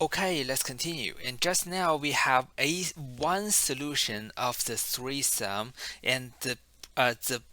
Okay, let's continue. And just now we have one solution of the three sum, and the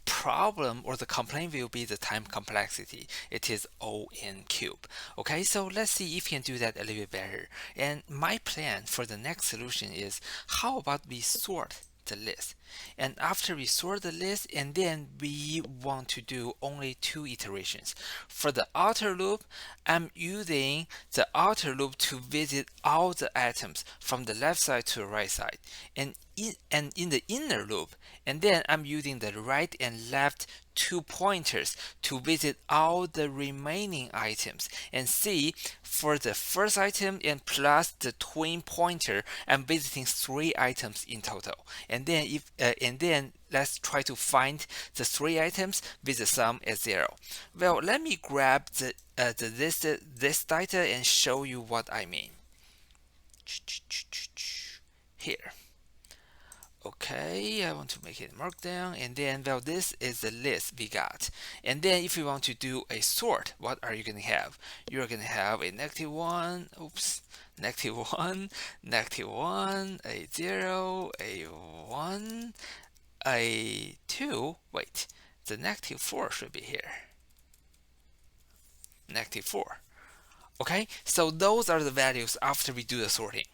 problem or the complaint will be the time complexity. It is O(n) cube. Okay, so let's see if we can do that a little bit better. And my plan for the next solution is, how about we sort the list? And after we sort the list, and then we want to do only two iterations. For the outer loop, I'm using the outer loop to visit all the items from the left side to the right side. And in the inner loop, and then I'm using the right and left two pointers to visit all the remaining items and see for the first item and plus the twin pointer, I'm visiting three items in total. And then let's try to find the three items with the sum as 0. Well, let me grab this data and show you what I mean. Here. Okay, I want to make it markdown, and then well, this is the list we got. And then if you want to do a sort, what are you going to have? You're going to have a -1, oops, -1, -1, a 0, a 1, a 2. Wait, the -4 should be here. -4. Okay, so those are the values after we do the sorting.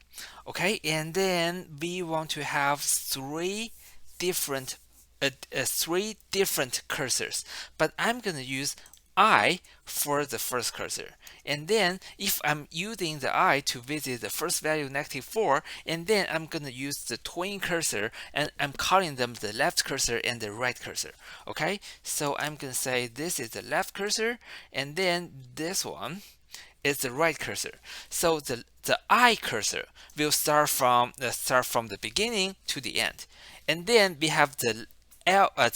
Okay, and then we want to have three different cursors, but I'm going to use I for the first cursor. And then if I'm using the I to visit the first value -4, and then I'm going to use the twin cursor, and I'm calling them the left cursor and the right cursor. Okay, so I'm going to say this is the left cursor, and then this one is the right cursor. So the I cursor will start from the beginning to the end, and then we have the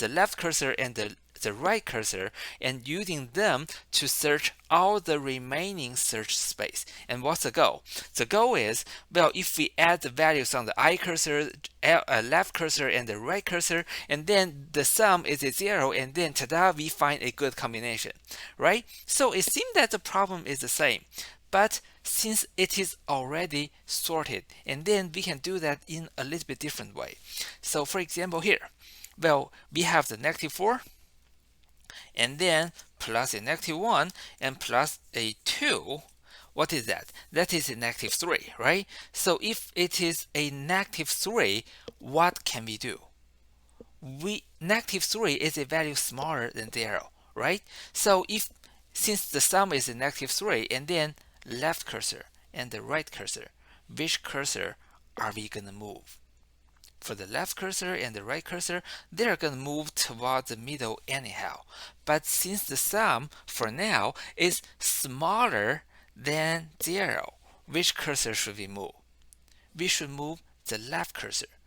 left cursor and the right cursor, and using them to search all the remaining search space. And what's the goal? The goal is, well, if we add the values on the I cursor, left cursor, and the right cursor, and then the sum is a 0, and then tada, we find a good combination, right? So it seems that the problem is the same, but since it is already sorted, and then we can do that in a little bit different way. So for example here, well, we have the -4, and then plus a -1 and plus a 2. What is that? That is a -3, right? So if it is a -3, what can we do? -3 is a value smaller than 0, right? So since the sum is a -3, and then left cursor and the right cursor, which cursor are we going to move? For the left cursor and the right cursor, they're going to move toward the middle anyhow. But since the sum for now is smaller than 0, which cursor should we move? We should move the left cursor.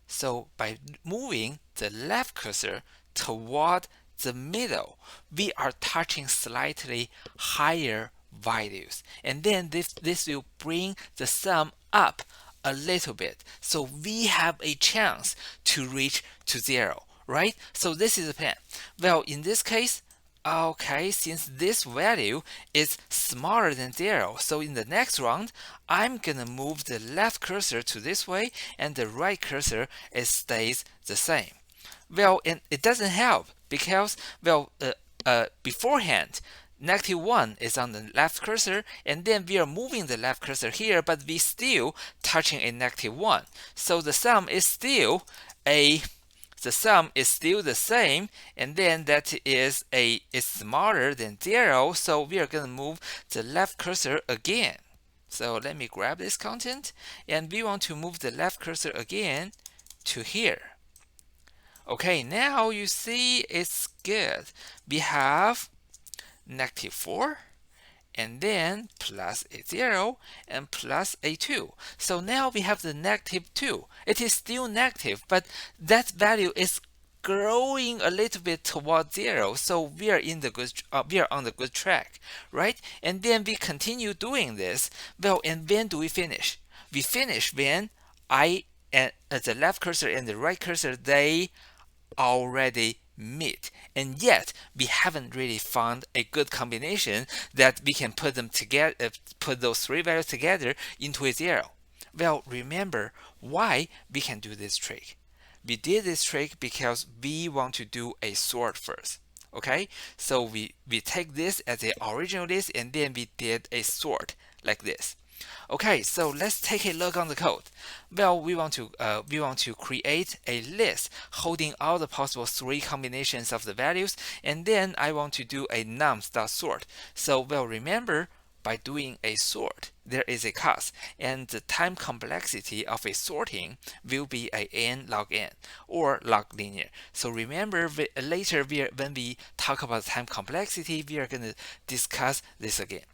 So by moving the left cursor toward the middle, we are touching slightly higher values. And then this will bring the sum up a little bit. So we have a chance to reach to 0, right? So this is the plan. Well, in this case, okay, since this value is smaller than 0, so in the next round, I'm gonna move the left cursor to this way, and the right cursor stays the same. Well, and it doesn't help because, well, beforehand, -1 is on the left cursor, and then we are moving the left cursor here, but we still touching a -1. So the sum is still the same, and then that is smaller than 0, so we are going to move the left cursor again. So let me grab this content, and we want to move the left cursor again to here. Okay, now you see it's good. We have -4, and then plus a 0 and plus a 2. So now we have the -2. It is still negative, but that value is growing a little bit toward 0, so we are on the good track, right? And then we continue doing this. Well, and when do we finish? We finish when the left cursor and the right cursor, they already meet, and yet we haven't really found a good combination that we can put them together, put those three values together into a zero. Well, remember why we can do this trick. We did this trick because we want to do a sort first. Okay, so we take this as the original list, and then we did a sort like this. Okay, so let's take a look on the code. Well, we want to create a list holding all the possible three combinations of the values, and then I want to do a nums.sort. So, well, remember, by doing a sort, there is a cost, and the time complexity of a sorting will be a n log n or log linear. So remember, later when we talk about time complexity, we are going to discuss this again.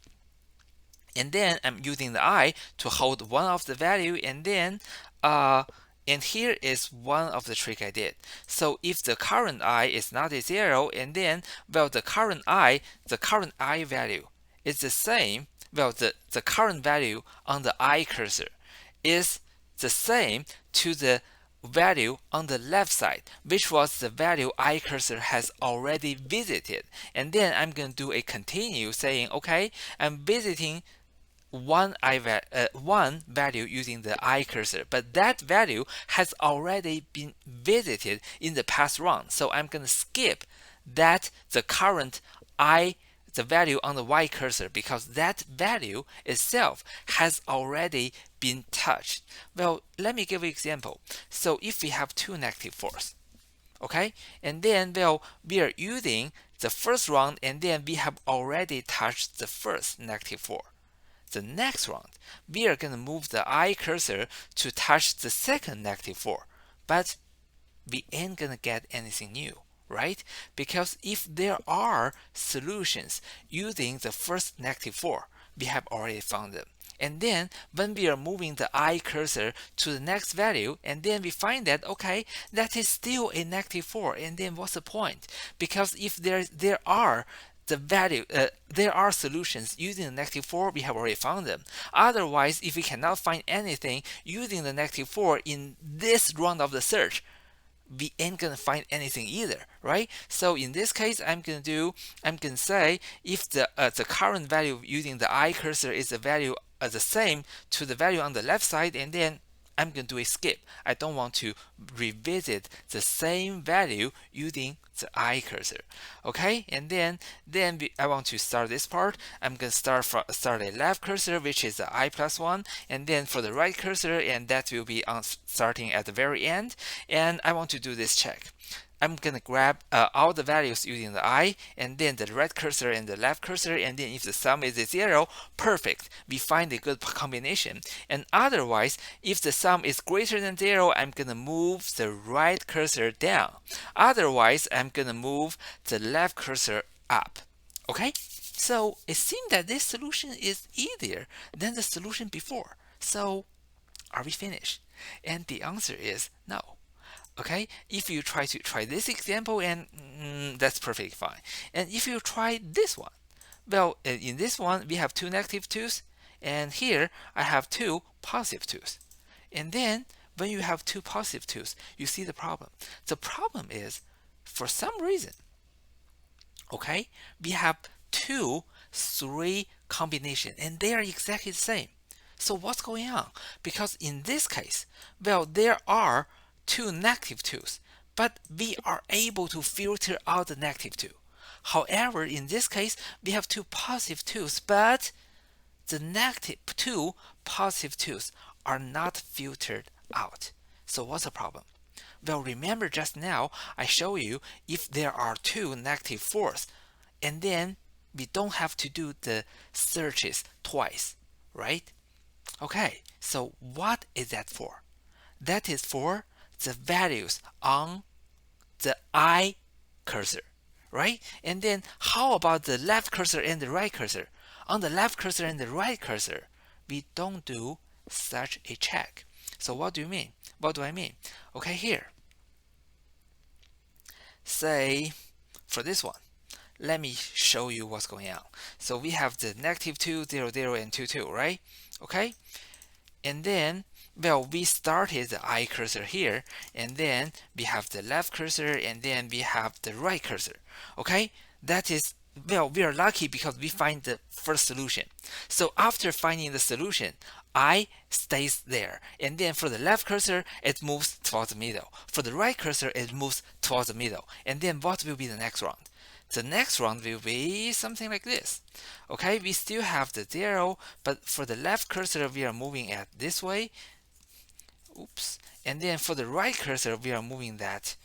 And then I'm using the I to hold one of the value, and then and here is one of the trick I did. So if the current I is not a zero, and then, well, the current I value is the same, well, the current value on the I cursor is the same to the value on the left side, which was the value I cursor has already visited. And then I'm going to do a continue saying, okay, I'm visiting one value using the I cursor, but that value has already been visited in the past round. So I'm going to skip that the current the value on the Y cursor, because that value itself has already been touched. Well, let me give an example. So if we have two negative 4s, okay, and then, well, we are using the first round, and then we have already touched the first negative 4. The next round, we are going to move the I cursor to touch the second negative 4, but we ain't going to get anything new, right? Because if there are solutions using the first negative 4, we have already found them. And then when we are moving the I cursor to the next value, and then we find that, okay, that is still a negative 4, and then what's the point? Because if there are there are solutions using the negative 4, we have already found them. Otherwise, if we cannot find anything using the negative 4 in this round of the search, we ain't gonna find anything either, right? So in this case, I'm gonna say if the current value using the I cursor is the value the same to the value on the left side, and then I'm going to do a skip. I don't want to revisit the same value using the I cursor. Okay, and then I want to start this part. I'm going to start a left cursor, which is the I plus 1, and then for the right cursor, and that will be on starting at the very end. And I want to do this check. I'm going to grab all the values using the I, and then the right cursor and the left cursor, and then if the sum is a 0, perfect. We find a good combination. And otherwise, if the sum is greater than 0, I'm going to move the right cursor down. Otherwise, I'm going to move the left cursor up. Okay? So it seems that this solution is easier than the solution before. So are we finished? And the answer is no. Okay, if you try this example, and that's perfectly fine. And if you try this one, well, in this one we have two negative 2's, and here I have two positive 2's. And then when you have two positive 2's, you see the problem. The problem is, for some reason, okay, we have 2, 3 combination, and they are exactly the same. So what's going on? Because in this case, well, there are two negative 2's, but we are able to filter out the negative 2. However, in this case, we have two positive 2's, but the negative 2 positive 2's are not filtered out. So what's the problem? Well, remember just now I showed you if there are two negative 4's, and then we don't have to do the searches twice, right? Okay, so what is that for? That is for the values on the I cursor, right? And then how about the left cursor and the right cursor? On the left cursor and the right cursor, we don't do such a check. So what do you mean? What do I mean? Okay, here. Say, for this one, let me show you what's going on. So we have the negative 2, 0, 0, and 2, 2, right? Okay? And then well, we started the I cursor here, and then we have the left cursor, and then we have the right cursor. Okay, that is, well, we are lucky because we find the first solution. So after finding the solution, I stays there, and then for the left cursor, it moves towards the middle. For the right cursor, it moves towards the middle. And then what will be the next round? The next round will be something like this. Okay, we still have the 0, but for the left cursor, we are moving at this way. Oops. And then for the right cursor, we are moving that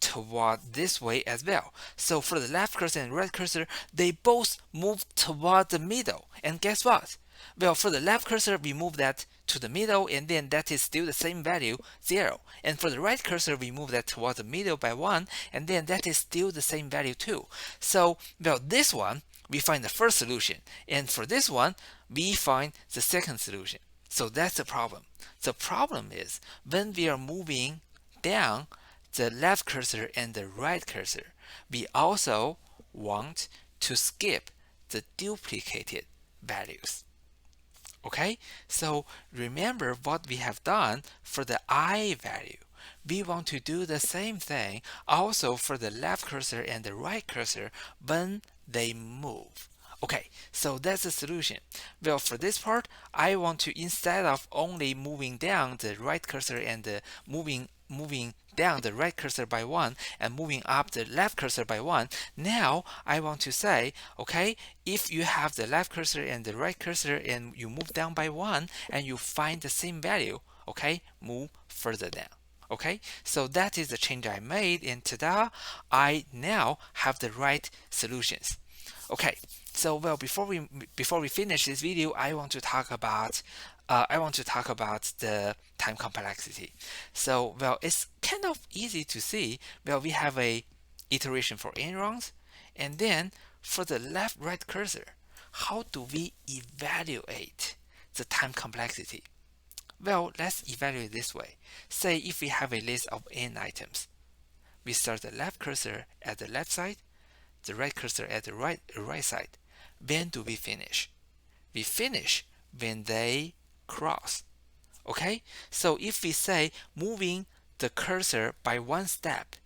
toward this way as well. So for the left cursor and right cursor, they both move toward the middle. And guess what? Well, for the left cursor, we move that to the middle, and then that is still the same value, 0. And for the right cursor, we move that toward the middle by 1, and then that is still the same value too. So, well, this one, we find the first solution. And for this one, we find the second solution. So that's the problem. The problem is when we are moving down the left cursor and the right cursor, we also want to skip the duplicated values. Okay, so remember what we have done for the I value. We want to do the same thing also for the left cursor and the right cursor when they move. Okay, so that's the solution. Well, for this part, I want to, instead of only moving down the right cursor and the moving down the right cursor by 1 and moving up the left cursor by 1, now I want to say, okay, if you have the left cursor and the right cursor and you move down by 1 and you find the same value, okay, move further down. Okay, so that is the change I made, and ta-da, I now have the right solutions. Okay, so well, before we finish this video, I want to talk about the time complexity. So well, it's kind of easy to see. Well, we have a iteration for n rounds, and then for the left-right cursor, how do we evaluate the time complexity? Well, let's evaluate this way. Say if we have a list of n items, we start the left cursor at the left side, the right cursor at the right side. When do we finish? We finish when they cross. Okay, so if we say moving the cursor by 1 step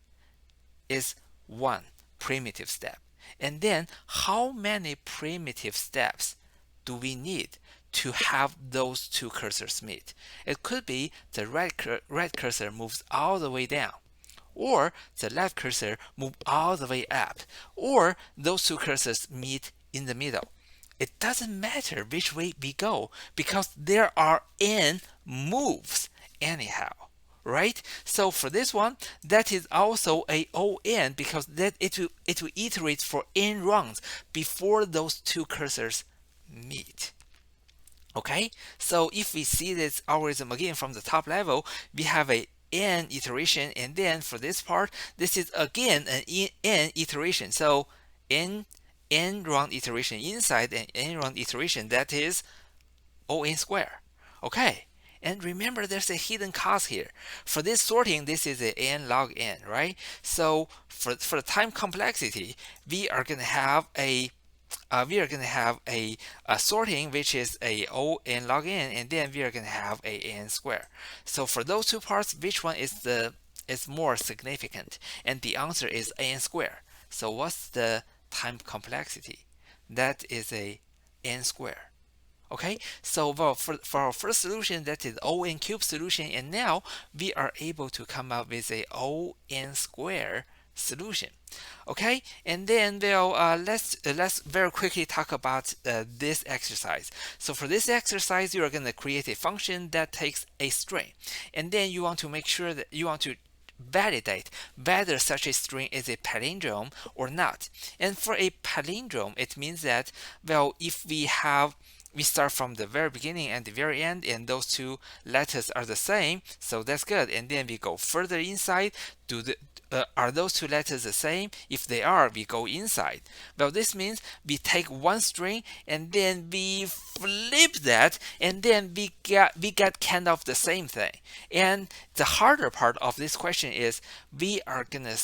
is 1 primitive step, and then how many primitive steps do we need to have those two cursors meet? It could be the right cursor moves all the way down, or the left cursor move all the way up, or those two cursors meet in the middle. It doesn't matter which way we go because there are n moves anyhow, right? So for this one, that is also a ON because that it will iterate for n rounds before those two cursors meet. Okay, so if we see this algorithm again from the top level, we have a n iteration, and then for this part, this is again an n iteration. So n round iteration inside an n round iteration, that is O(n) square. Okay, and remember there's a hidden cost here. For this sorting, this is a n log n, right? So for the time complexity, we are going to have a sorting which is a O(n) log n, and then we are going to have a n square. So for those two parts, which one is more significant? And the answer is n square. So what's the time complexity? That is a n square. Okay, so well, for our first solution, that is O(n) cube solution, and now we are able to come up with a O(n) square solution. Okay, and then well, let's very quickly talk about this exercise. So for this exercise, you are going to create a function that takes a string, and then you want to make sure that you want to validate whether such a string is a palindrome or not. And for a palindrome, it means that, well, if we start from the very beginning and the very end, and those two letters are the same, so that's good. And then we go further inside. Are those two letters the same? If they are, we go inside. Well, this means we take one string and then we flip that, and then we get kind of the same thing. And the harder part of this question is we are gonna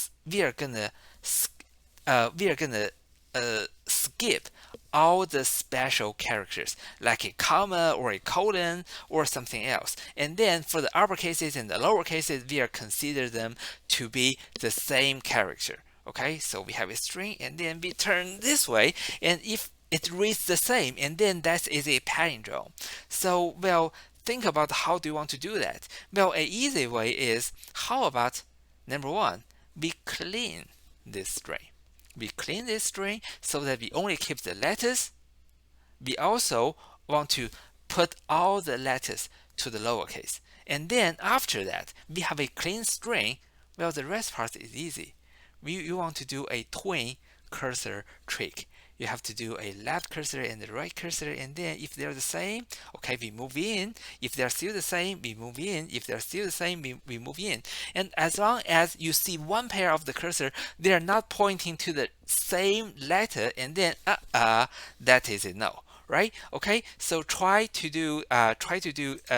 skip all the special characters, like a comma or a colon or something else. And then for the uppercases and the lower cases, we are consider them to be the same character. Okay, so we have a string and then we turn this way, and if it reads the same, and then that is a palindrome. So, well, think about how do you want to do that? Well, an easy way is, how about number one, we clean this string. We clean this string so that we only keep the letters. We also want to put all the letters to the lowercase. And then after that, we have a clean string. Well, the rest part is easy. You want to do a twin cursor trick. You have to do a left cursor and the right cursor, and then if they're the same, okay, we move in. If they're still the same, we move in. If they're still the same, we move in. And as long as you see one pair of the cursor, they are not pointing to the same letter, and then that is a no. Right? Okay. So try to do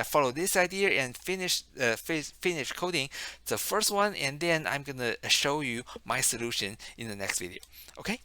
follow this idea and finish coding the first one, and then I'm gonna show you my solution in the next video. Okay.